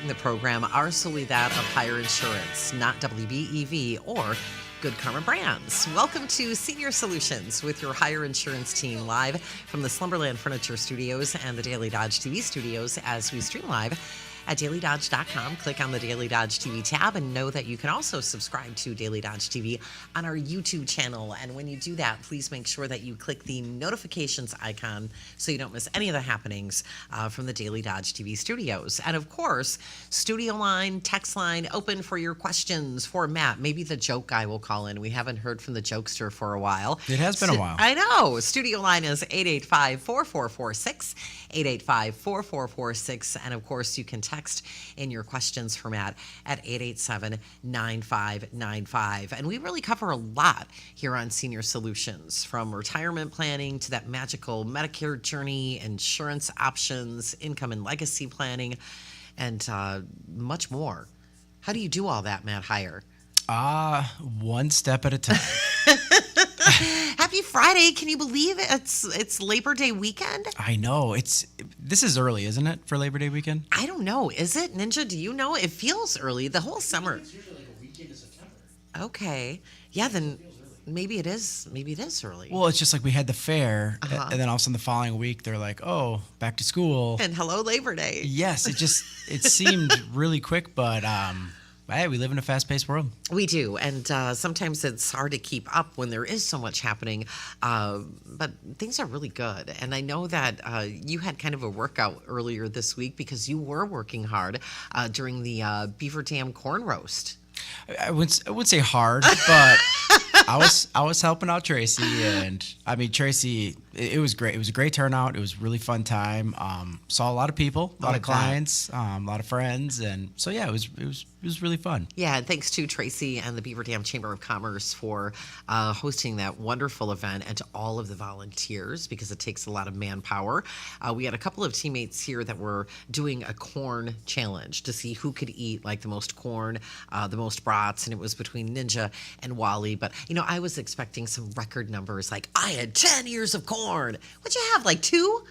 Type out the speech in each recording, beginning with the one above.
supporting the program are solely that of Heiar Insurance, not WBEV or Good Karma Brands. Welcome to Senior Solutions with your Heiar Insurance team, live from the Slumberland Furniture Studios and the Daily Dodge TV studios as we stream live at dailydodge.com. Click on the Daily Dodge TV tab and know that you can also subscribe to Daily Dodge TV on our YouTube channel. And when you do that, please make sure that you click the notifications icon so you don't miss any of the happenings from the Daily Dodge TV studios. And of course, studio line, text line open for your questions for Matt. Maybe the joke guy will call in. We haven't heard from the jokester for a while. It has been a while. I know. Studio line is 885-4446, 885-4446. And of course, you can text in your questions for Matt at 887-9595. And we really cover a lot here on Senior Solutions, from retirement planning to that magical Medicare journey, insurance options, income and legacy planning, and much more. How do you do all that, Matt Heiar? One step at a time. Happy Friday. Can you believe it? It's Labor Day weekend? I know. This is early, isn't it, for Labor Day weekend? I don't know. Is it? Ninja, do you know? It feels early. The whole summer. It's usually like a weekend in September. Okay. Yeah, then maybe it is. Maybe it is early. Well, it's just like we had the fair, and then all of a sudden the following week, they're like, oh, back to school. And hello, Labor Day. Yes, it seemed really quick, but hey, we live in a fast-paced world. We do, and sometimes it's hard to keep up when there is so much happening, but things are really good. And I know that you had kind of a workout earlier this week because you were working hard during the Beaver Dam corn roast. I wouldn't say hard, but I was helping out Tracy, and I mean Tracy. It was great. It was a great turnout. It was a really fun time. Saw a lot of people, a lot of clients, a lot of friends, and so yeah, it was really fun. Yeah, and thanks to Tracy and the Beaver Dam Chamber of Commerce for hosting that wonderful event, and to all of the volunteers, because it takes a lot of manpower. We had a couple of teammates here that were doing a corn challenge to see who could eat like the most corn, the most brats, and it was between Ninja and Wally. But I was expecting some record numbers, like I had 10 years of corn. What'd you have, like 2?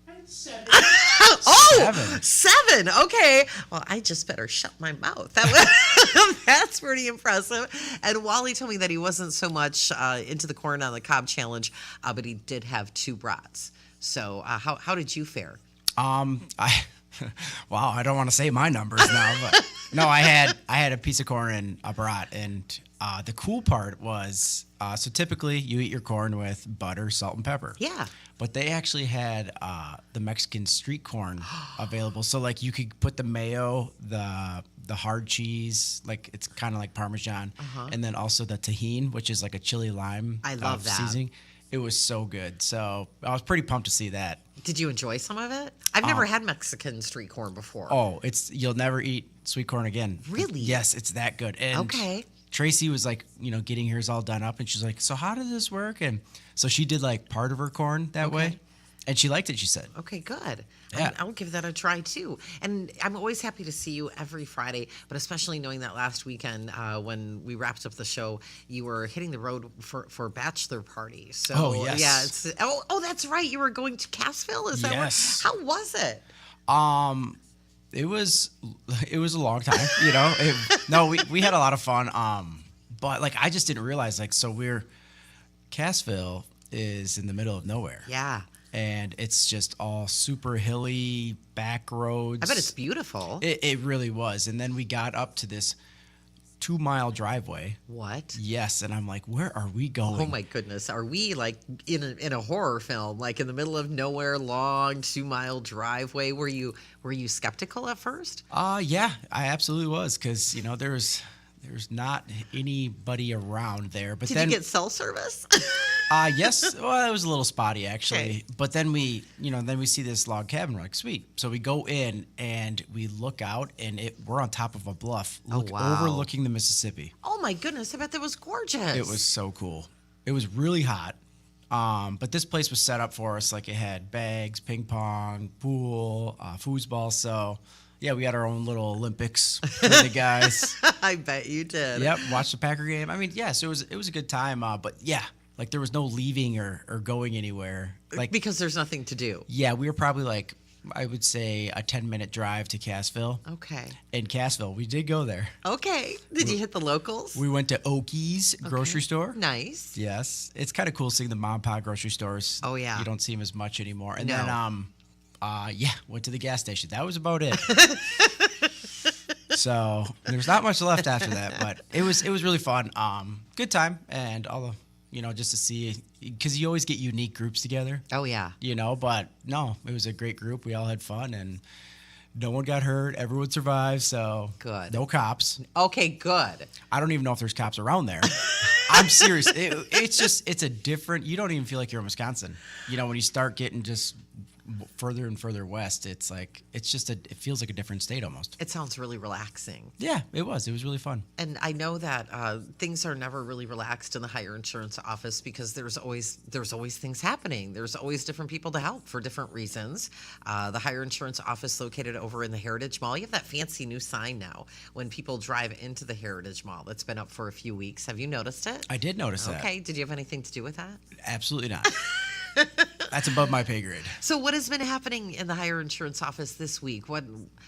I had 7. Oh, 7. Okay. Well, I just better shut my mouth. That's pretty impressive. And Wally told me that he wasn't so much into the corn on the cob challenge, but he did have 2 brats. So how did you fare? Wow, I don't want to say my numbers now, but no, I had a piece of corn and a brat, and the cool part was, so typically you eat your corn with butter, salt, and pepper. Yeah. But they actually had the Mexican street corn available, so like you could put the mayo, the hard cheese, like it's kind of like Parmesan, and then also the tahini, which is like a chili lime. I love that seasoning. It was so good. So I was pretty pumped to see that. Did you enjoy some of it? I've never had Mexican street corn before. Oh, you'll never eat sweet corn again. Really? Yes, it's that good. And okay. Tracy was like, getting hers all done up, and she's like, so how did this work? And so she did like part of her corn that way, and she liked it, she said. Okay, good. Yeah. I'll give that a try too. And I'm always happy to see you every Friday, but especially knowing that last weekend when we wrapped up the show, you were hitting the road for bachelor party. So oh, yes. Yeah, that's right. You were going to Cassville? Is that yes. How was it? It was a long time, we had a lot of fun. But like I just didn't realize, like, so Cassville is in the middle of nowhere. Yeah. And it's just all super hilly back roads. I bet it's beautiful. It really was. And then we got up to this 2-mile driveway. What? Yes, and I'm like, where are we going? Oh my goodness, are we like in a horror film, like in the middle of nowhere, long 2-mile driveway? Were you skeptical at first? Yeah, I absolutely was, because there's not anybody around there. But Did you get cell service? Yes. Well, it was a little spotty actually. Okay. But then we see this log cabin. We're like, sweet. So we go in and we look out, and we're on top of a bluff, overlooking the Mississippi. Oh my goodness! I bet that was gorgeous. It was so cool. It was really hot. But this place was set up for us. Like it had bags, ping pong, pool, foosball. So yeah, we had our own little Olympics for the guys. I bet you did. Yep. Watched the Packer game. I mean, yes, it was a good time. But yeah. Like there was no leaving or going anywhere. Like because there's nothing to do. Yeah, we were probably like I would say a 10-minute drive to Cassville. Okay. In Cassville, we did go there. Okay. Did you hit the locals? We went to Okies grocery store. Nice. Yes, it's kind of cool seeing the mom and pop grocery stores. Oh, yeah. You don't see them as much anymore. And No. then went to the gas station. That was about it. So there's not much left after that, but it was really fun. Good time, and all the just to see, because you always get unique groups together. Oh, yeah. But no, it was a great group. We all had fun, and no one got hurt. Everyone survived. So Good. No cops. Okay, good. I don't even know if there's cops around there. I'm serious. It's a different. You don't even feel like you're in Wisconsin. When you start getting just further and further west, it feels like a different state almost. It sounds really relaxing. Yeah, it was. It was really fun. And I know that things are never really relaxed in the Heiar Insurance office because there's always things happening. There's always different people to help for different reasons. The Heiar Insurance office located over in the Heritage Mall. You have that fancy new sign now when people drive into the Heritage Mall. That's been up for a few weeks. Have you noticed it? I did notice that. Okay. Did you have anything to do with that? Absolutely not. That's above my pay grade. So what has been happening in the Heiar Insurance office this week? What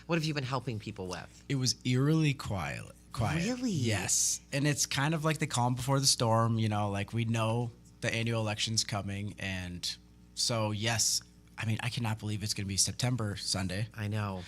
have you been helping people with? It was eerily quiet. Really? Yes. And it's kind of like the calm before the storm, like we know the annual election's coming. And so, yes, I cannot believe it's going to be September Sunday. I know.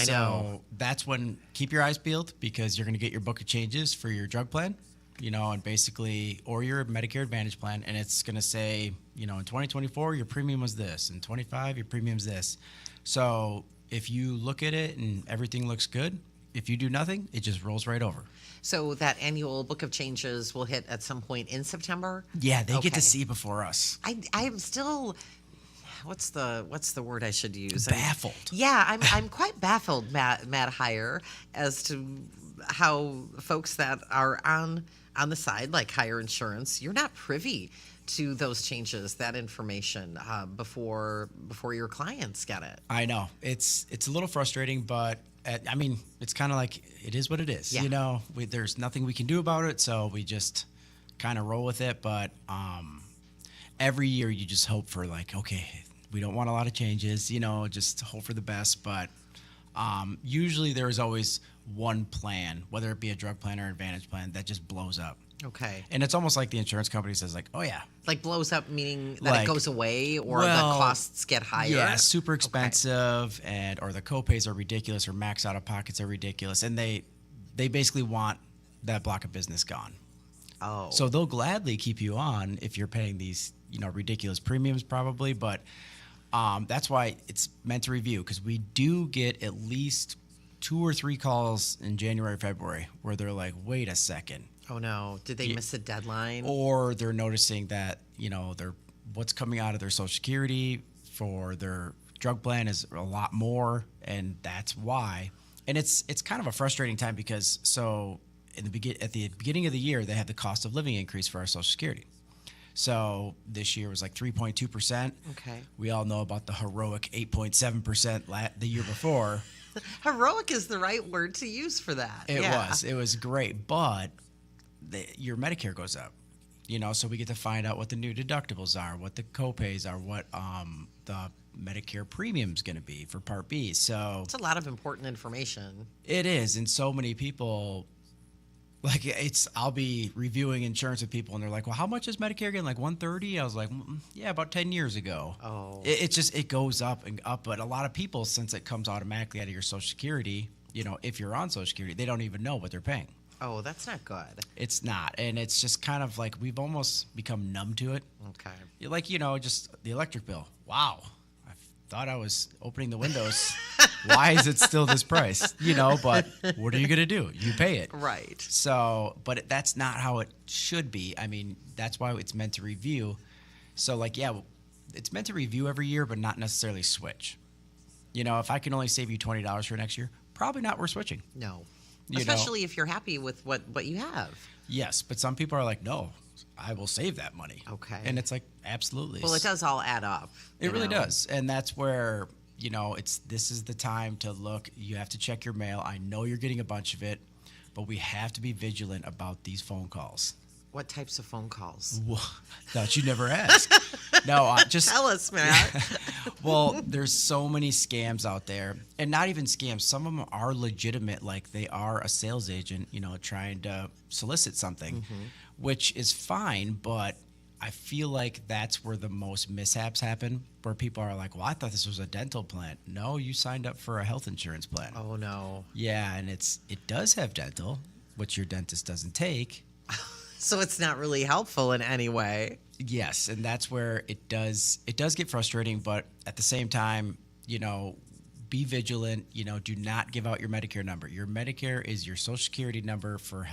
So that's when keep your eyes peeled, because you're going to get your book of changes for your drug plan, and basically, or your Medicare Advantage plan. And it's going to say, in 2024, your premium was this. In 25, your premium's this. So if you look at it and everything looks good, if you do nothing, it just rolls right over. So that annual book of changes will hit at some point in September? Yeah, they get Okay. to see before us. I am still, what's the word I should use? Baffled. I'm quite baffled, Matt Heiar, as to how folks that are on the side, like Heiar Insurance, you're not privy to those changes, that information before your clients get it. I know. It's a little frustrating, but it's kind of like it is what it is. Yeah. There's nothing we can do about it, so we just kind of roll with it. But every year you just hope for, like, okay, we don't want a lot of changes, just hope for the best. But usually there's always one plan, whether it be a drug plan or advantage plan, that just blows up. Okay. And it's almost like the insurance company says, like, oh, yeah. Like blows up, meaning that Like, it goes away, or the well, costs get higher? Yeah, super Okay. expensive, or the copays are ridiculous, or max out-of-pockets are ridiculous. And they basically want that block of business gone. Oh. So they'll gladly keep you on if you're paying these, ridiculous premiums probably. But that's why it's meant to review, because we do get at least 2 or 3 calls in January, February, where they're like, wait a second. Oh, no. Did they miss a deadline? Or they're noticing that, what's coming out of their Social Security for their drug plan is a lot more, and that's why. And it's kind of a frustrating time, because at the beginning of the year, they had the cost of living increase for our Social Security. So this year was like 3.2%. Okay. We all know about the heroic 8.7% the year before. Heroic is the right word to use for that. It was great, but your Medicare goes up, so we get to find out what the new deductibles are, what the copays are, what the Medicare premium's going to be for Part B. So It's a lot of important information. it is, and so many people, like, I'll be reviewing insurance with people, and they're like, well, how much is Medicare again? Like $130? I was like, yeah, about 10 years ago. Oh. It goes up and up, but a lot of people, since it comes automatically out of your Social Security, if you're on Social Security, they don't even know what they're paying. Oh, that's not good. It's not, and it's just kind of like we've almost become numb to it. Okay. Like, just the electric bill. Wow, I thought I was opening the windows. Why is it still this price? But what are you going to do? You pay it. Right. So, but that's not how it should be. That's why it's meant to review. So, it's meant to review every year, but not necessarily switch. If I can only save you $20 for next year, probably not worth switching. No. You Especially if you're happy with what you have. Yes, but some people are like, no, I will save that money. Okay. And it's like, absolutely. Well, it does all add up. It really does. And that's where, this is the time to look. You have to check your mail. I know you're getting a bunch of it, but we have to be vigilant about these phone calls. What types of phone calls? Well, thought you'd never ask. No, just Tell us, Matt. well, there's so many scams out there, and not even scams. Some of them are legitimate, like they are a sales agent, trying to solicit something, which is fine. But I feel like that's where the most mishaps happen, where people are like, "Well, I thought this was a dental plan." No, you signed up for a health insurance plan. Oh no. Yeah, and it does have dental, which your dentist doesn't take. So it's not really helpful in any way. Yes, and that's where it does get frustrating, but at the same time, be vigilant, do not give out your Medicare number. Your Medicare is your Social Security number for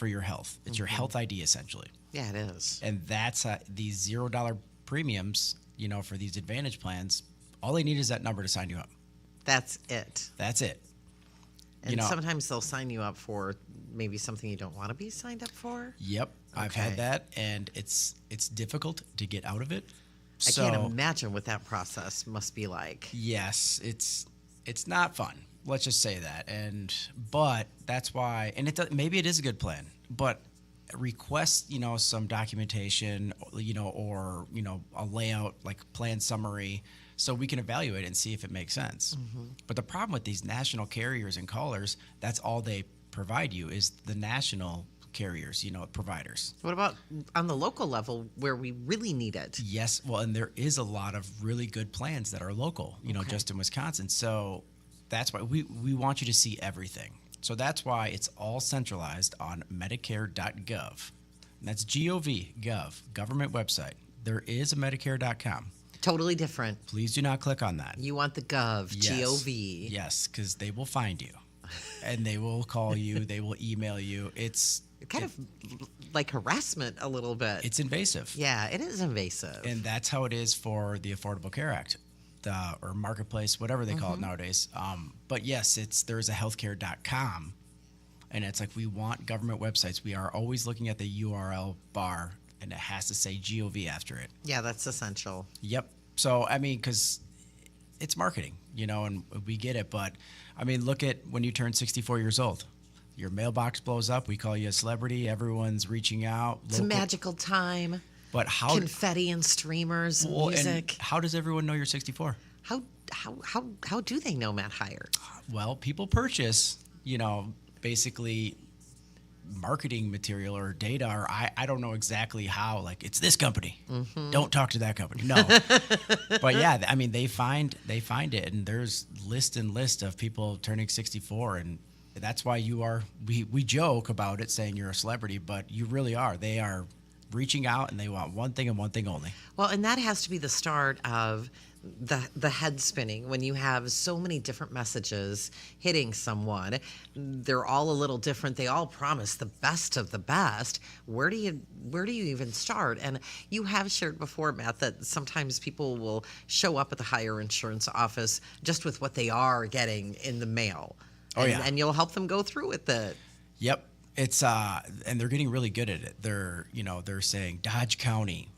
your health. It's your health ID essentially. Yeah, it is. And that's these $0 premiums, for these Advantage plans, all they need is that number to sign you up. That's it. That's it. And sometimes they'll sign you up for maybe something you don't want to be signed up for. Yep, I've Okay. had that, and it's difficult to get out of it. I can't imagine what that process must be like. Yes, it's not fun. Let's just say that. But that's why, and maybe it is a good plan, but request, some documentation, or a layout, like plan summary, so we can evaluate it and see if it makes sense. But the problem with these national carriers and callers, that's all they provide you is the national carriers, providers. What about on the local level where we really need it? Yes, well, and there is a lot of really good plans that are local, just in Wisconsin. So that's why we want you to see everything. So that's why it's all centralized on Medicare.gov. And that's Gov, government website. There is a Medicare.com. Totally different. Please do not click on that. You want the Gov, Yes. Gov. Yes, because they will find you. And they will call you. They will email you. It's Kind of like harassment a little bit. It's invasive. Yeah, it is invasive. And that's how it is for the Affordable Care Act, or Marketplace, whatever they call it nowadays. But yes, there's a healthcare.com, and it's like we want government websites. We are always looking at the URL bar, and it has to say GOV after it. Yeah, that's essential. Yep. So, because it's marketing, and we get it. But, look at when you turn 64 years old. Your mailbox blows up. We call you a celebrity. Everyone's reaching out. It's a magical time. But how confetti and streamers, music. And how does everyone know you're 64? How do they know Matt Heiar? Well, people purchase, basically marketing material or data, or I don't know exactly how. Like, it's this company. Don't talk to that company. No. But yeah, they find it, and there's list of people turning 64, and that's why we joke about it saying you're a celebrity, but you really are. They are reaching out, and they want one thing and one thing only. Well, and that has to be the start of the head spinning when you have so many different messages hitting someone. They're all a little different. They all promise the best of the best. Where do you even start? And you have shared before, Matt, that sometimes people will show up at the Heiar Insurance office just with what they are getting in the mail. And you'll help them go through with it. Yep. It's and they're getting really good at it. They're saying Dodge County,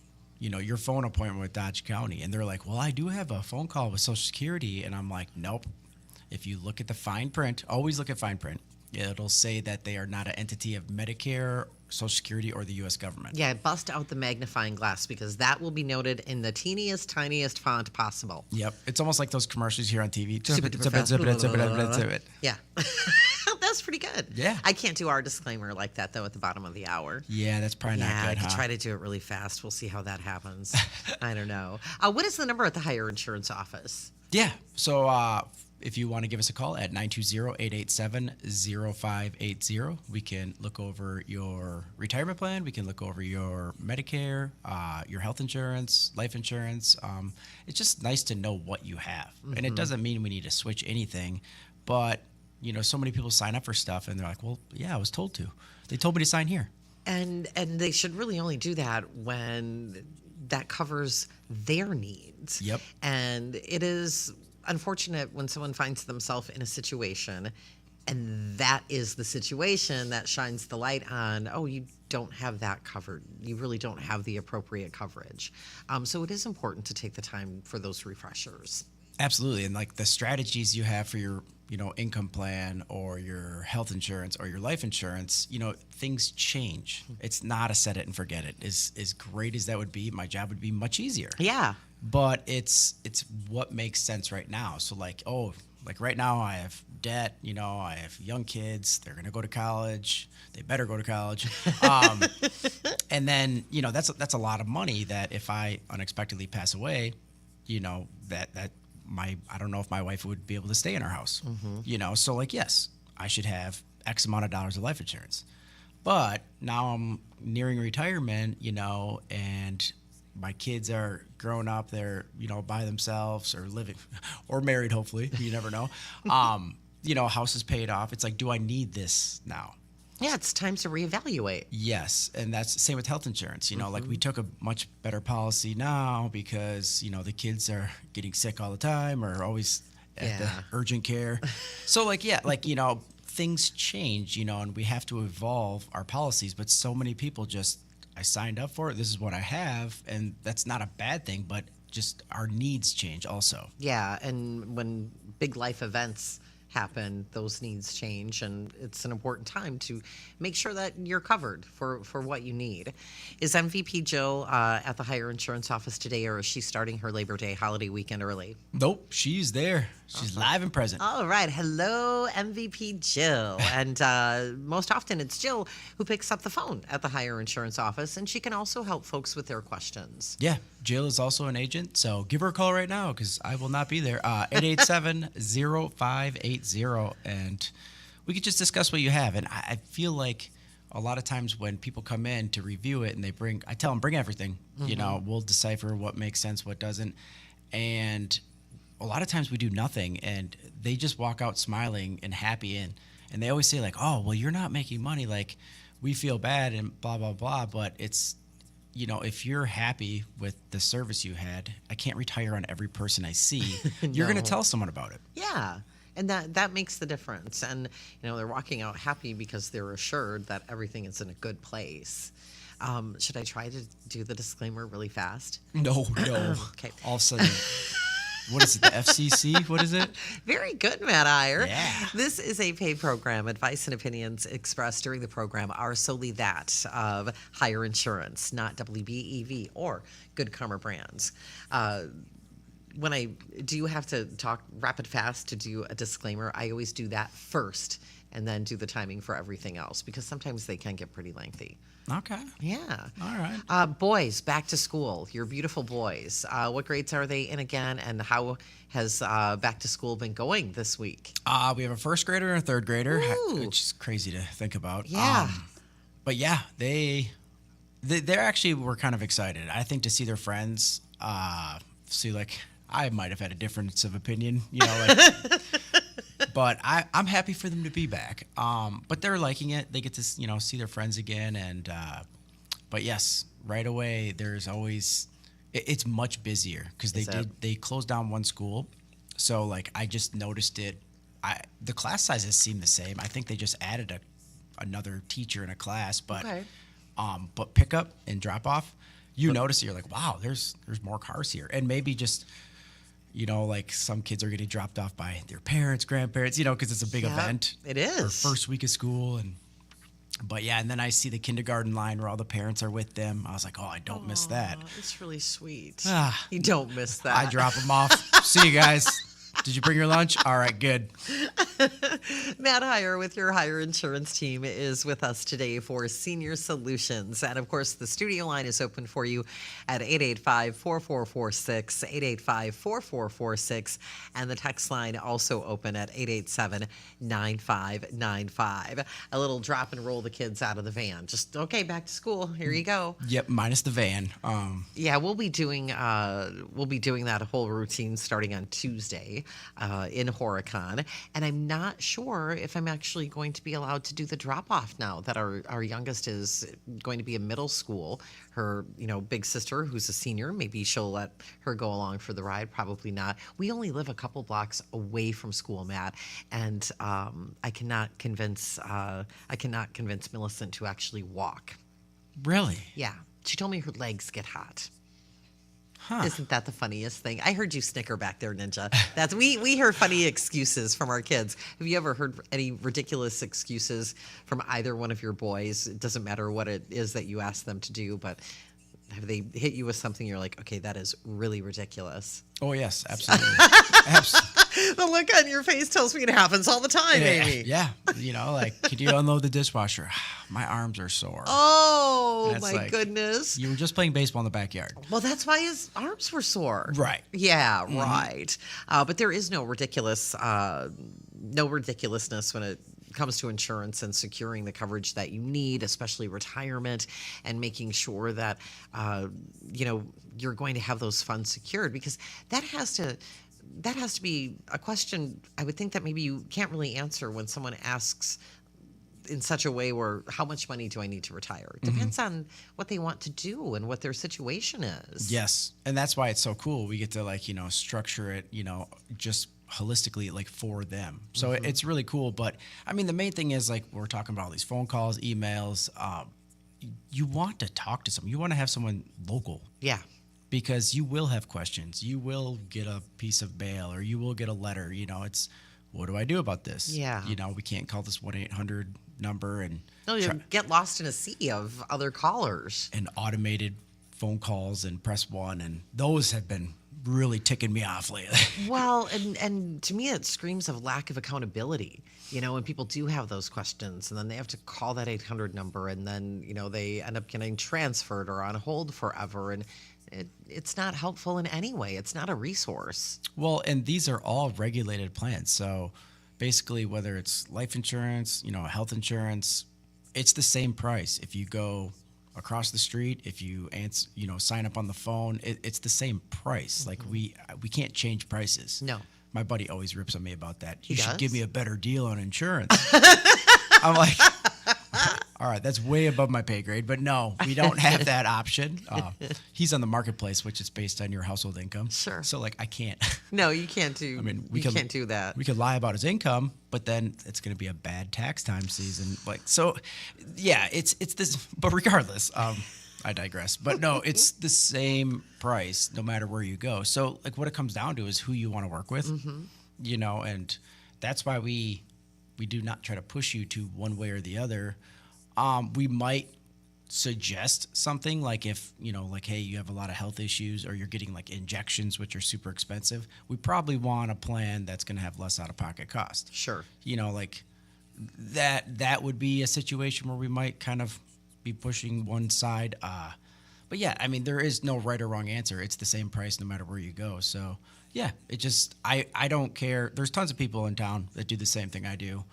your phone appointment with Dodge County, and they're like, well, I do have a phone call with Social Security, and I'm like, nope. If you look at the fine print, always look at fine print. It'll say that they are not an entity of Medicare, Social Security, or the U.S. government. Yeah, bust out the magnifying glass, because that will be noted in the teeniest, tiniest font possible. Yep. It's almost like those commercials here on TV. Zip it. Yeah. That's pretty good. Yeah. I can't do our disclaimer like that, though, at the bottom of the hour. Yeah, that's probably not good, I could try to do it really fast. We'll see how that happens. I don't know. What is the number at the Heiar Insurance office? Yeah. So if you want to give us a call at 920-887-0580, we can look over your retirement plan. We can look over your Medicare, your health insurance, life insurance. It's just nice to know what you have. And it doesn't mean we need to switch anything, but so many people sign up for stuff and they're like, well, yeah, I was told to. They told me to sign here. And they should really only do that when that covers their needs. Yep. And it is unfortunate when someone finds themselves in a situation and that is the situation that shines the light on, oh, you don't have that covered. You really don't have the appropriate coverage. So it is important to take the time for those refreshers. Absolutely. And like the strategies you have for your, income plan or your health insurance or your life insurance, things change. It's not a set it and forget it. As great as that would be, my job would be much easier. Yeah. But it's what makes sense right now. So like right now I have debt, I have young kids, they're going to go to college. They better go to college. And then, that's a lot of money that if I unexpectedly pass away, that I don't know if my wife would be able to stay in our house. So like, yes, I should have X amount of dollars of life insurance. But now I'm nearing retirement, and my kids are grown up, they're, by themselves or living or married, hopefully, you never know. House is paid off. It's like, do I need this now? Yeah, it's time to reevaluate. Yes, and that's the same with health insurance. Like we took a much better policy now because, the kids are getting sick all the time or always at the urgent care. So things change, and we have to evolve our policies, but so many people I signed up for it, this is what I have, and that's not a bad thing, but just our needs change also. Yeah, and when big life events happen, those needs change, and it's an important time to make sure that you're covered for what you need. Is MVP Jill at the Heiar Insurance office today, or is she starting her Labor Day holiday weekend early? Nope, she's there. She's live and present. All right. Hello, MVP Jill. And most often it's Jill who picks up the phone at the Heiar Insurance office, and she can also help folks with their questions. Yeah, Jill is also an agent, so give her a call right now because I will not be there. 887-0580, and we could just discuss what you have. And I feel like a lot of times when people come in to review it and I tell them, bring everything. We'll decipher what makes sense, what doesn't. And a lot of times we do nothing and they just walk out smiling and happy, and they always say like, oh, well, you're not making money, like we feel bad and blah blah blah. But it's, if you're happy with the service you had, I can't retire on every person I see. You're going to tell someone about it. Yeah, and that makes the difference. And they're walking out happy because they're assured that everything is in a good place. Should I try to do the disclaimer really fast? No. Okay. All of a sudden, what is it, the FCC? What is it? Very good, Matt Heiar. Yeah. This is a paid program. Advice and opinions expressed during the program are solely that of Heiar Insurance, not WBEV or Good Karma Brands. When I do have to talk rapid fast to do a disclaimer, I always do that first and then do the timing for everything else because sometimes they can get pretty lengthy. Okay. Yeah. All right. Boys, back to school. Your beautiful boys. What grades are they in again, and how has back to school been going this week? We have a first grader and a third grader, Ooh. which is crazy to think about. Yeah. But yeah, they're actually, we're kind of excited. I think to see their friends, see, like, I might have had a difference of opinion, but I'm happy for them to be back. But they're liking it. They get to, see their friends again. And, but yes, right away, there's always, it's much busier because they closed down one school. So like, I just noticed it. The class sizes seem the same. I think they just added another teacher in a class, but, Okay. But pickup and drop off, notice it, you're like, wow, there's more cars here. And maybe just, like some kids are getting dropped off by their parents, grandparents, because it's a big event. It is. Or first week of school. But yeah, and then I see the kindergarten line where all the parents are with them. I was like, oh, I don't miss that. It's really sweet. Ah. You don't miss that. I drop them off. See you guys. Did you bring your lunch? All right, good. Matt Heiar with your Heiar Insurance team is with us today for Senior Solutions. And of course, the studio line is open for you at 885-4446, 885-4446. And the text line also open at 887-9595. A little drop and roll the kids out of the van. Just, okay, back to school. Here you go. Yep, minus the van. Yeah, we'll be doing that whole routine starting on Tuesday in Horicon, and I'm not sure if I'm actually going to be allowed to do the drop off now that our youngest is going to be in middle school. Her big sister, who's a senior, maybe she'll let her go along for the ride. Probably not. We only live a couple blocks away from school, Matt, and I cannot convince Millicent to actually walk. Really? Yeah, she told me her legs get hot. Isn't that the funniest thing? I heard you snicker back there, Ninja. We hear funny excuses from our kids. Have you ever heard any ridiculous excuses from either one of your boys? It doesn't matter what it is that you ask them to do, but have they hit you with something you're like, okay, that is really ridiculous? Oh, yes, absolutely. The look on your face tells me it happens all the time, Amy. Yeah. Like, could you unload the dishwasher? My arms are sore. Oh, And it's my like, goodness. You were just playing baseball in the backyard. Well, that's why his arms were sore. Right. Yeah, right. But there is no ridiculousness when it comes to insurance and securing the coverage that you need, especially retirement, and making sure that you're going to have those funds secured, because that has to be a question I would think that maybe you can't really answer when someone asks in such a way where, how much money do I need to retire? It depends on what they want to do and what their situation is. Yes. And that's why it's so cool. We get to structure it, just holistically, like, for them. So it's really cool. But I mean, the main thing is, like, we're talking about all these phone calls, emails. You want to talk to someone. You want to have someone local. Yeah. Because you will have questions. You will get a piece of mail, or you will get a letter. It's, what do I do about this? Yeah. We can't call this 1-800 number and No, you get lost in a sea of other callers. and automated phone calls and press one, and those have been really ticking me off lately. Well, and to me, it screams of lack of accountability. When people do have those questions, and then they have to call that 800 number, and then they end up getting transferred or on hold forever, and it's not helpful in any way. It's not a resource. Well, and these are all regulated plans. So basically, whether it's life insurance, health insurance, it's the same price. If you go across the street, if you sign up on the phone, it's the same price. Like, we can't change prices. No. My buddy always rips on me about that. He You should does? give me a better deal on insurance. I'm like, all right, that's way above my pay grade. But no, we don't have that option. He's on the marketplace, which is based on your household income. Sure. So, like, I can't. No, you can't do. I mean, you can't do that. We could lie about his income, but then it's going to be a bad tax time season. Like, so, yeah, it's this. But regardless, I digress. But no, it's the same price no matter where you go. So, like, what it comes down to is who you want to work with, and that's why we do not try to push you to one way or the other. We might suggest something like, if like, hey, you have a lot of health issues, or you're getting like injections, which are super expensive, we probably want a plan that's going to have less out-of-pocket cost. Sure. Like that would be a situation where we might kind of be pushing one side. But yeah, I mean, there is no right or wrong answer. It's the same price no matter where you go. So yeah, it just, I don't care. There's tons of people in town that do the same thing I do.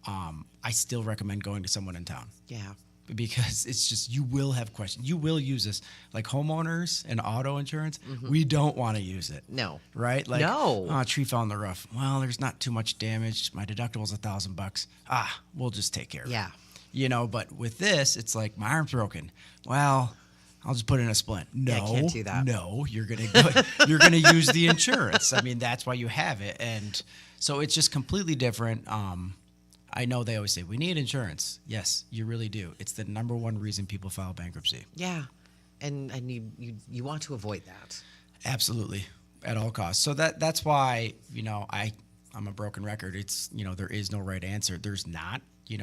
I still recommend going to someone in town. Yeah. Because it's just, you will have questions. You will use this. Like homeowners and auto insurance, we don't want to use it. No. Right? Like, No. oh, a tree fell on the roof. Well, there's not too much damage. My deductible's $1,000. We'll just take care of it. Yeah. But with this, it's like, my arm's broken. Well, I'll just put in a splint. No, Yeah, I can't do that. No, you're gonna use the insurance. I mean, that's why you have it, and so it's just completely different. I know they always say we need insurance. Yes, you really do. It's the number one reason people file bankruptcy. Yeah. And you want to avoid that. Absolutely, at all costs. So that's why I'm a broken record. It's there is no right answer. There's not.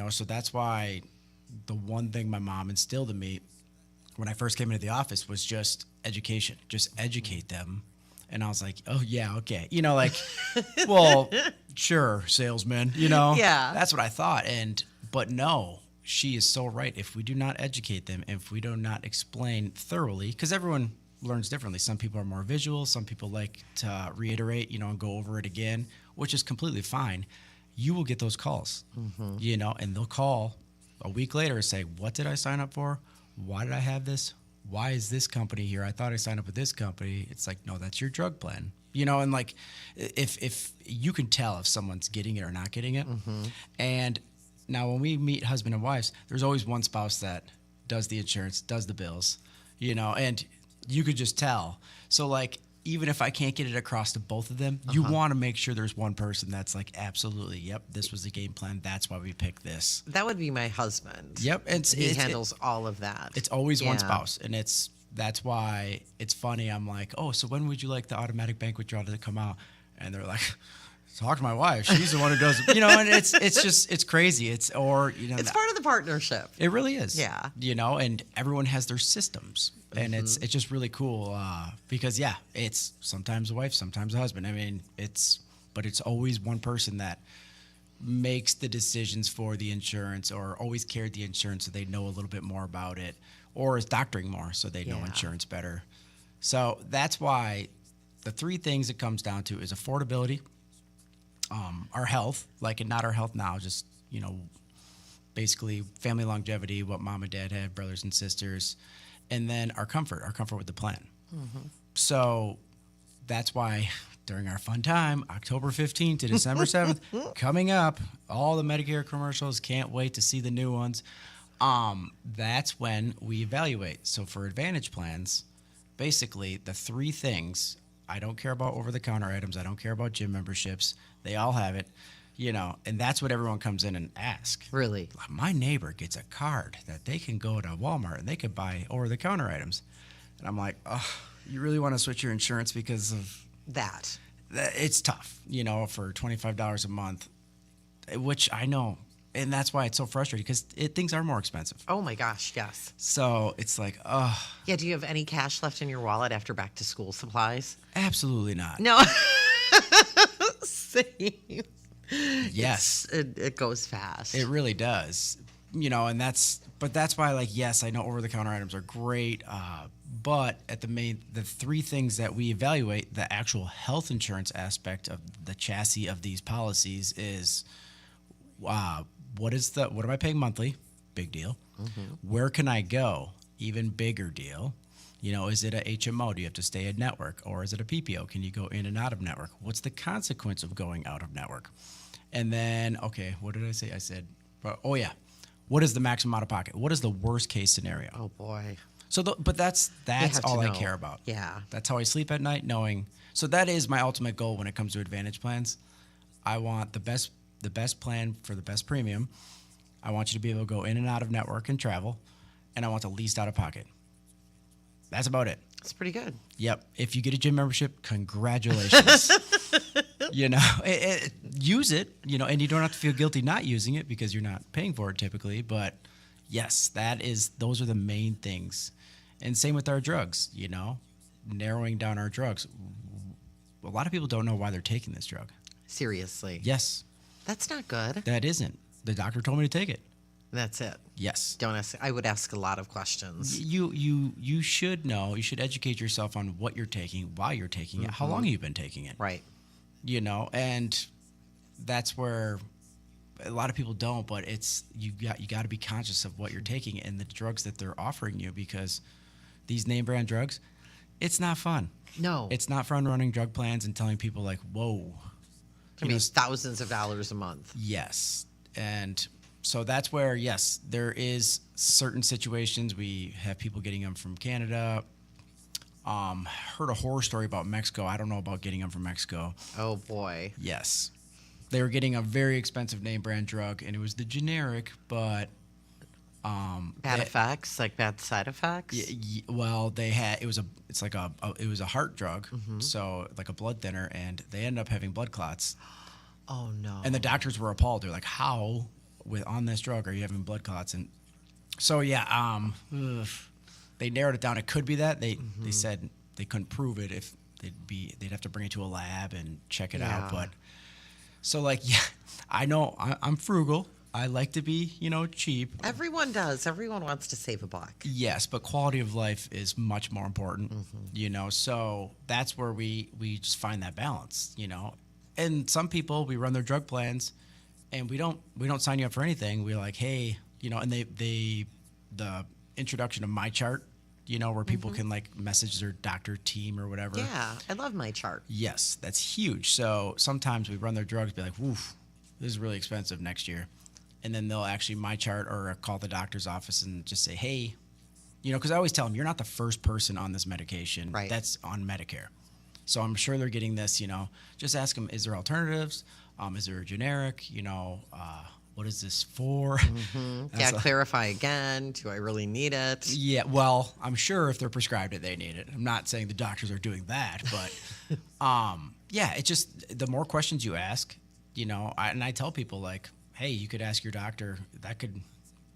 So that's why the one thing my mom instilled in me when I first came into the office was just education. Just educate them. And I was like, oh, yeah, okay. Well, sure, salesman, Yeah. That's what I thought. But no, she is so right. If we do not educate them, if we do not explain thoroughly, because everyone learns differently. Some people are more visual. Some people like to reiterate, and go over it again, which is completely fine. You will get those calls, and they'll call a week later and say, what did I sign up for? Why did I have this? Why is this company here? I thought I signed up with this company. It's like, no, that's your drug plan. And like, if you can tell if someone's getting it or not getting it. And now when we meet husband and wives, there's always one spouse that does the insurance, does the bills, and you could just tell. So like, even if I can't get it across to both of them, you want to make sure there's one person that's like, absolutely, yep, this was the game plan. That's why we picked this. That would be my husband. Yep. He handles all of that. It's always one spouse, and it's that's why it's funny. I'm like, oh, so when would you like the automatic bank withdrawal to come out? And they're like, talk to my wife. She's the one who does it. And it's crazy. It's part of the partnership. It really is. Yeah. And everyone has their systems. And it's just really cool because, it's sometimes the wife, sometimes the husband. I mean, but it's always one person that makes the decisions for the insurance or always carried the insurance so they know a little bit more about it or is doctoring more so they know insurance better. So that's why the three things it comes down to is affordability, our health, and not our health now, just, basically family longevity, what mom and dad had, brothers and sisters, and then our comfort with the plan. So that's why during our fun time, October 15th to December 7th, coming up, all the Medicare commercials, can't wait to see the new ones. That's when we evaluate. So for Advantage plans, basically the three things, I don't care about over-the-counter items, I don't care about gym memberships, they all have it, and that's what everyone comes in and asks. Really? My neighbor gets a card that they can go to Walmart and they could buy over-the-counter items. And I'm like, oh, you really want to switch your insurance because of that? It's tough, for $25 a month, which I know. And that's why it's so frustrating because things are more expensive. Oh, my gosh, yes. So it's like, oh. Yeah, do you have any cash left in your wallet after back-to-school supplies? Absolutely not. No. Same. Yes. It goes fast. It really does. And that's why, yes, I know over-the-counter items are great, but the three things that we evaluate, the actual health insurance aspect of the chassis of these policies is, what am I paying monthly? Big deal. Where can I go? Even bigger deal. Is it a HMO? Do you have to stay at network? Or is it a PPO? Can you go in and out of network? What's the consequence of going out of network? And then, okay, what did I say? I said, what is the maximum out of pocket? What is the worst case scenario? Oh, boy. So, but that's all I care about. Yeah. That's how I sleep at night, knowing. So that is my ultimate goal when it comes to Advantage plans. I want the best plan for the best premium. I want you to be able to go in and out of network and travel, and I want the least out of pocket. That's about it. That's pretty good. Yep. If you get a gym membership, congratulations. Use it, and you don't have to feel guilty not using it because you're not paying for it typically. But yes, those are the main things. And same with our drugs, narrowing down our drugs. A lot of people don't know why they're taking this drug. Seriously. Yes. That's not good. That isn't. The doctor told me to take it. That's it. Yes. Don't ask. I would ask a lot of questions. You should know. You should educate yourself on what you're taking, why you're taking it, how long you've been taking it. Right. And that's where a lot of people don't. But you got to be conscious of what you're taking and the drugs that they're offering you, because these name brand drugs, it's not fun. No. It's not fun running drug plans and telling people like, whoa. I mean, thousands of dollars a month. Yes. And so that's where, yes, there is certain situations. We have people getting them from Canada. Heard a horror story about Mexico. I don't know about getting them from Mexico. Oh, boy. Yes. They were getting a very expensive name brand drug, and it was the generic, but... bad effects, like bad side effects? Well, it was a heart drug, so like a blood thinner, and they ended up having blood clots. Oh, no. And the doctors were appalled. They're like, how, on this drug, are you having blood clots? And so, they narrowed it down. It could be that. They said they couldn't prove it if they'd have to bring it to a lab and check it out. But so, I know I'm frugal. I like to be, cheap. Everyone does. Everyone wants to save a buck. Yes, but quality of life is much more important, So that's where we just find that balance, And some people, we run their drug plans, and we don't sign you up for anything. We're like, hey, and the introduction of My Chart, where people can message their doctor team or whatever. Yeah, I love My Chart. Yes, that's huge. So sometimes we run their drugs, be like, woof, this is really expensive next year. And then they'll actually My Chart or call the doctor's office and just say, hey, because I always tell them, you're not the first person on this medication that's on Medicare. So I'm sure they're getting this, just ask them, is there alternatives? Is there a generic? what is this for? Yeah, clarify again. Do I really need it? Yeah, well, I'm sure if they're prescribed it, they need it. I'm not saying the doctors are doing that, but yeah, it's just the more questions you ask, and I tell people like, hey, you could ask your doctor. That could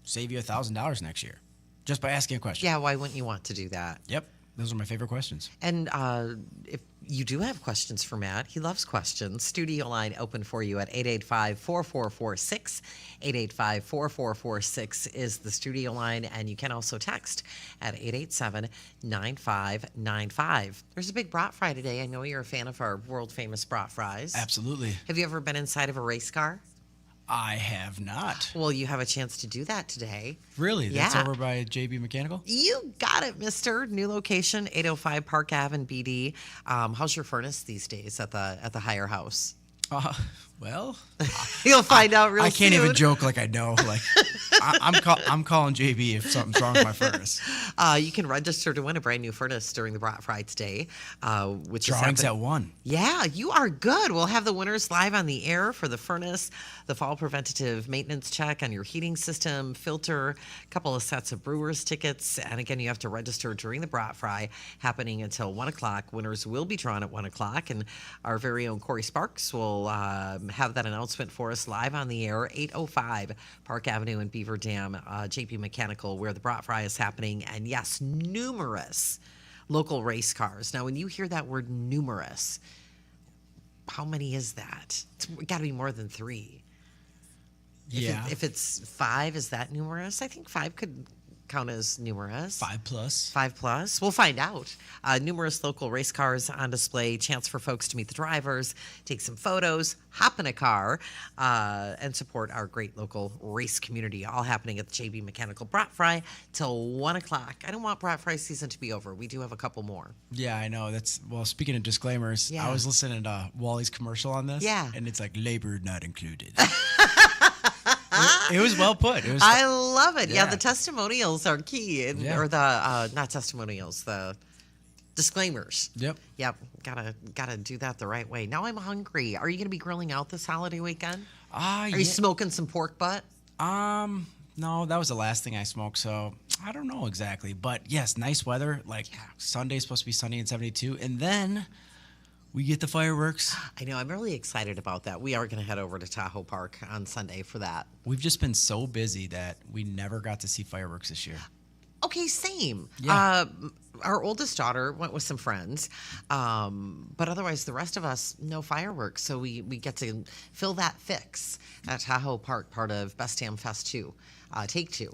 save you $1,000 next year just by asking a question. Yeah, why wouldn't you want to do that? Yep, those are my favorite questions. And if you do have questions for Matt, he loves questions. Studio line open for you at 885-4446. 885-4446 is the studio line, and you can also text at 887-9595. There's a big brat fry today. I know you're a fan of our world-famous brat fries. Absolutely. Have you ever been inside of a race car? I have not. Well, you have a chance to do that today. Really? That's Yeah. over by JB Mechanical? You got it, mister. New location, 805 Park Ave in BD. How's your furnace these days at the Heiar house? Well, You'll find out real soon. I can't even joke like I know. Like, I'm calling JB if something's wrong with my furnace. You can register to win a brand new furnace during the Brat Fry today, which Drawings is at 1. Yeah, you are good. We'll have the winners live on the air for the furnace, the fall preventative maintenance check on your heating system, filter, a couple of sets of Brewers tickets. And again, you have to register during the Brat Fry, happening until 1 o'clock. Winners will be drawn at 1 o'clock. And our very own Corey Sparks will have that announcement for us live on the air, 805 Park Avenue in Beaver Dam, JP Mechanical, where the Brat Fry is happening. And yes, numerous local race cars. Now, when you hear that word numerous, how many is that? It's got to be more than 3. Yeah. If it's 5, is that numerous? I think 5 could count as numerous. 5 plus. 5 plus. We'll find out. Numerous local race cars on display. Chance for folks to meet the drivers, take some photos, hop in a car, and support our great local race community. All happening at the JB Mechanical Brat Fry till 1 o'clock. I don't want Brat Fry season to be over. We do have a couple more. Yeah, I know. Speaking of disclaimers, Yeah. I was listening to Wally's commercial on this. Yeah. And it's like labor not included. It was well put. It was. I love it. Yeah, Yeah. the testimonials are key, Yeah. or the not testimonials, the disclaimers. Yep. Yep, gotta do that the right way. Now I'm hungry. Are you gonna be grilling out this holiday weekend? Are you smoking some pork butt? No, that was the last thing I smoked, so I don't know exactly. But yes, nice weather. Like Sunday's supposed to be sunny and 72, and then we get the fireworks. I know. I'm really excited about that. We are gonna head over to Tahoe Park on Sunday for that. We've just been so busy that we never got to see fireworks this year. Okay, same. Yeah. Our oldest daughter went with some friends, but otherwise the rest of us, no fireworks. So we get to fill that fix at Tahoe Park, part of Best Damn Fest 2. Take 2.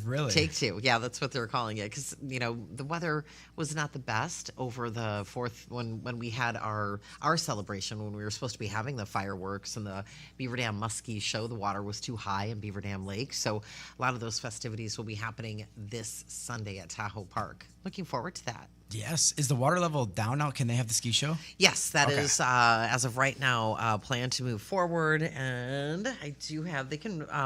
Really? Take 2. Yeah, that's what they're calling it. Because, the weather was not the best over the 4th when we had our celebration, when we were supposed to be having the fireworks and the Beaver Dam Muskie show. The water was too high in Beaver Dam Lake. So a lot of those festivities will be happening this Sunday at Tahoe Park. Looking forward to that. Yes. Is the water level down now? Can they have the ski show? Yes, that Okay. is as of right now plan to move forward, and I do have.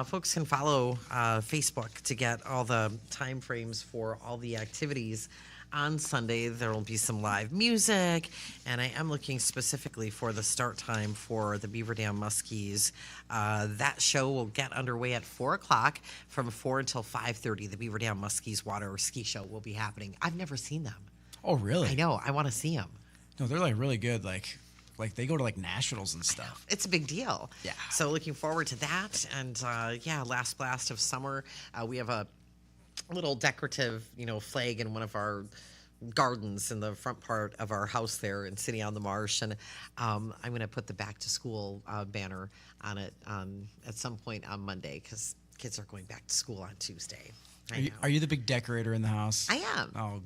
Folks can follow Facebook to get all the time frames for all the activities. On Sunday, there will be some live music, and I am looking specifically for the start time for the Beaver Dam Muskies. That show will get underway at 4 o'clock. From 4 until 5:30, the Beaver Dam Muskies Water Ski Show will be happening. I've never seen them. Oh, really? I know. I want to see them. No, they're like really good. Like they go to like nationals and stuff. It's a big deal. Yeah. So looking forward to that. And last blast of summer. We have a little decorative, flag in one of our gardens in the front part of our house there in City on the Marsh. And I'm going to put the back to school banner on it at some point on Monday, because kids are going back to school on Tuesday. Are you the big decorator in the house? I am. Oh,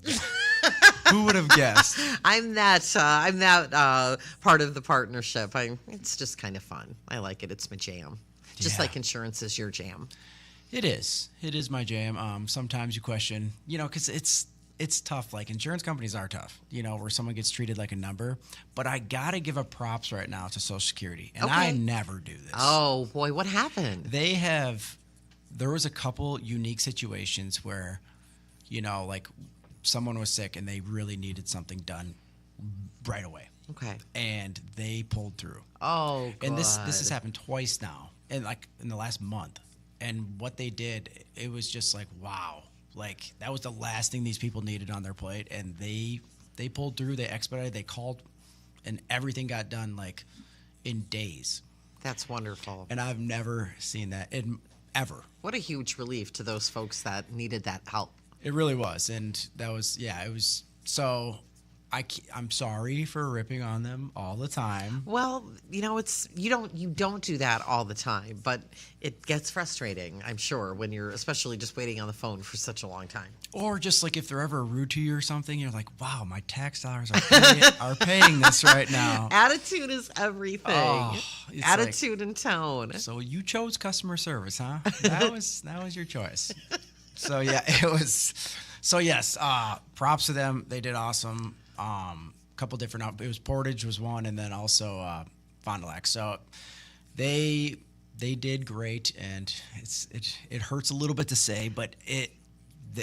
who would have guessed? I'm that part of the partnership. It's just kind of fun. I like it. It's my jam. Just Yeah. like insurance is your jam. It is. It is my jam. Sometimes you question, because it's tough. Like insurance companies are tough, where someone gets treated like a number. But I gotta give a props right now to Social Security, and I Okay. never do this. Oh boy, what happened? There was a couple unique situations where, like someone was sick and they really needed something done right away, Okay. and they pulled through. Oh, good. And this has happened twice now in the last month. And what they did, it was just like, wow. Like, that was the last thing these people needed on their plate, and they pulled through, they expedited, they called, and everything got done like in days. That's wonderful. And I've never seen that ever. What a huge relief to those folks that needed that help. It really was, and that was it was so. I'm sorry for ripping on them all the time. Well, it's you don't do that all the time, but it gets frustrating, I'm sure, when you're especially just waiting on the phone for such a long time. Or just like if they're ever rude to you or something, you're like, wow, my tax dollars are paying this right now. Attitude is everything. Oh, it's Attitude and tone. So you chose customer service, huh? That was your choice. So yeah, it was. So yes, props to them. They did awesome. Couple different. It was Portage was one, and then also Fond du Lac. So they did great, and it hurts a little bit to say, but it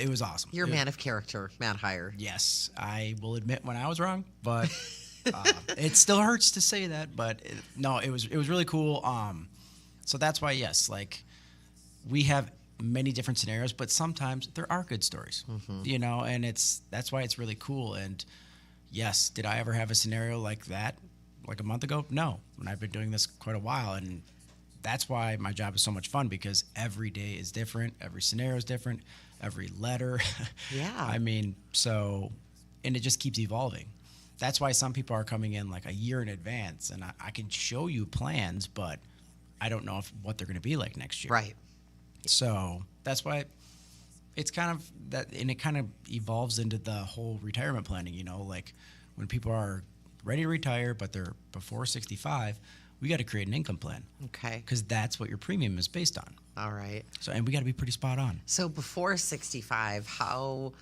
was awesome. You're a man of character, Matt Heiar. Yes, I will admit when I was wrong, but it still hurts to say that. But it was really cool. So that's why yes, like we have many different scenarios, but sometimes there are good stories, and that's why it's really cool. And yes, did I ever have a scenario like that like a month ago? No, and I've been doing this quite a while, and that's why my job is so much fun, because every day is different, every scenario is different, every letter. Yeah. I mean, and it just keeps evolving. That's why some people are coming in like a year in advance, and I can show you plans, but I don't know what they're going to be like next year. Right. So that's why it's kind of that, and it kind of evolves into the whole retirement planning, like when people are ready to retire, but they're before 65, we got to create an income plan. Okay. Because that's what your premium is based on. All right. So, and we got to be pretty spot on. So before 65, how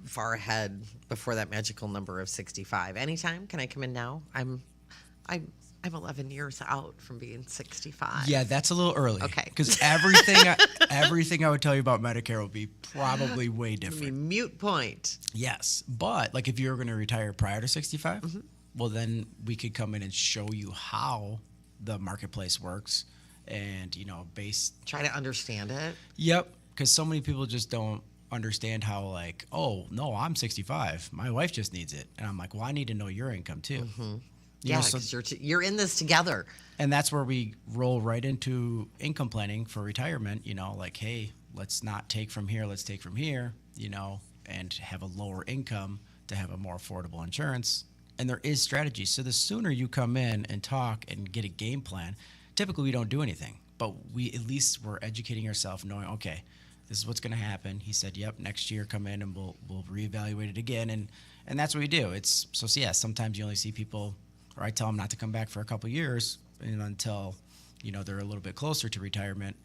far ahead before that magical number of 65? Anytime? Can I come in now? I'm 11 years out from being 65. Yeah, that's a little early. Okay. Because everything I would tell you about Medicare will be probably way I different. mean, mute point. Yes, but like if you're going to retire prior to 65, well then we could come in and show you how the marketplace works, and Try to understand it. Yep, because so many people just don't understand how, like, oh no, I'm 65, my wife just needs it, and I'm like, well, I need to know your income too. Yeah, because you're in this together. And that's where we roll right into income planning for retirement. Like, hey, let's not take from here, let's take from here. And have a lower income to have a more affordable insurance. And there is strategy. So the sooner you come in and talk and get a game plan, typically we don't do anything, but we're educating ourselves, knowing, okay, this is what's going to happen. He said, yep, next year come in and we'll reevaluate it again. And that's what we do. Sometimes you only see people, or I tell them not to come back for a couple of years until, they're a little bit closer to retirement.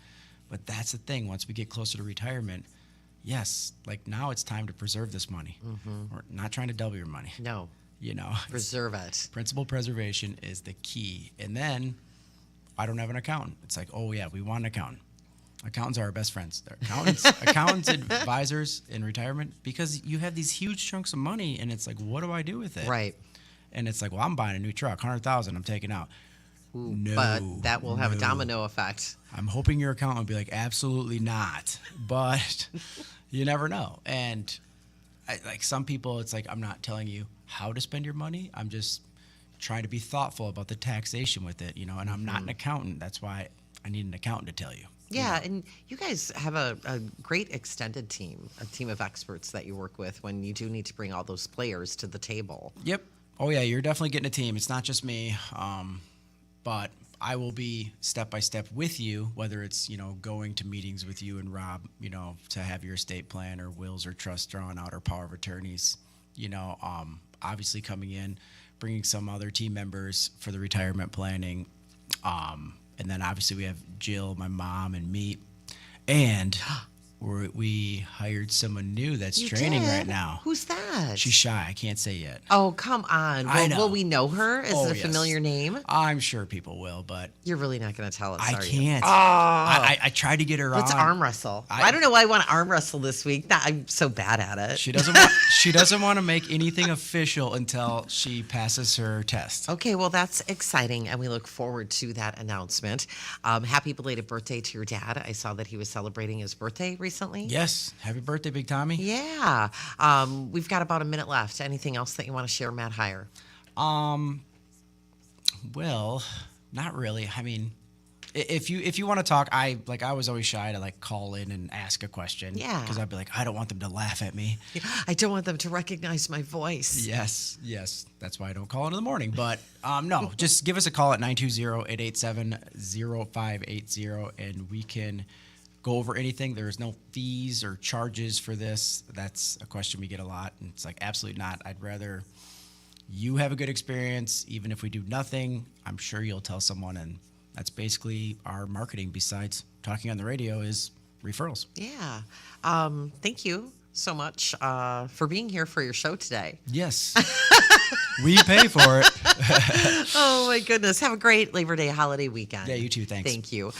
But that's the thing. Once we get closer to retirement, yes, like now it's time to preserve this money. We're not trying to double your money. No. Preserve it. Principal preservation is the key. And then I don't have an accountant. It's like, oh yeah, we want an accountant. Accountants are our best friends. They're accountants, advisors in retirement, because you have these huge chunks of money, and it's like, what do I do with it? Right. And it's like, well, I'm buying a new truck, $100,000 I'm taking out. Ooh, No, but that will have a domino effect. I'm hoping your accountant will be like, absolutely not. But you never know. And like some people, it's like, I'm not telling you how to spend your money. I'm just trying to be thoughtful about the taxation with it, and I'm not an accountant. That's why I need an accountant to tell you. Yeah, and you guys have a great extended team, a team of experts that you work with when you do need to bring all those players to the table. Yep. Oh, yeah, you're definitely getting a team. It's not just me, but I will be step by step with you, whether it's, going to meetings with you and Rob, to have your estate plan or wills or trusts drawn out or power of attorneys, obviously coming in, bringing some other team members for the retirement planning. And then obviously we have Jill, my mom, and me. And we hired someone new that's You training did? right now. Who's that? She's shy. I can't say yet. Oh, come on. I know. Will we know her? Is Oh, it a yes. familiar name? I'm sure people will, but You're really not going to tell us, I are you? can't. Oh. I tried to get her Let's on. arm wrestle. I- I don't know why I want to arm wrestle this week. I'm so bad at it. She doesn't want to make anything official until she passes her test. Okay, well, that's exciting, and we look forward to that announcement. Happy belated birthday to your dad. I saw that he was celebrating his birthday recently. Yes. Happy birthday, Big Tommy. Yeah. We've got about a minute left. Anything else that you want to share, Matt Heiar? Well, not really. I mean, if you want to talk, I was always shy to call in and ask a question. Yeah. Because I'd be like, I don't want them to laugh at me. I don't want them to recognize my voice. Yes. That's why I don't call in the morning. But no, just give us a call at 920-887-0580 and we can go over anything. There's no fees or charges for this. That's a question we get a lot. And it's absolutely not. I'd rather you have a good experience. Even if we do nothing, I'm sure you'll tell someone. And that's basically our marketing besides talking on the radio is referrals. Yeah. Thank you so much for being here for your show today. Yes. We pay for it. Oh, my goodness. Have a great Labor Day holiday weekend. Yeah, you too. Thanks. Thank you.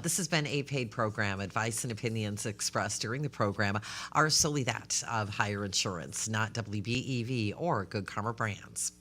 This has been a paid program. Advice and opinions expressed during the program are solely that of Heiar Insurance, not WBEV or Good Karma Brands.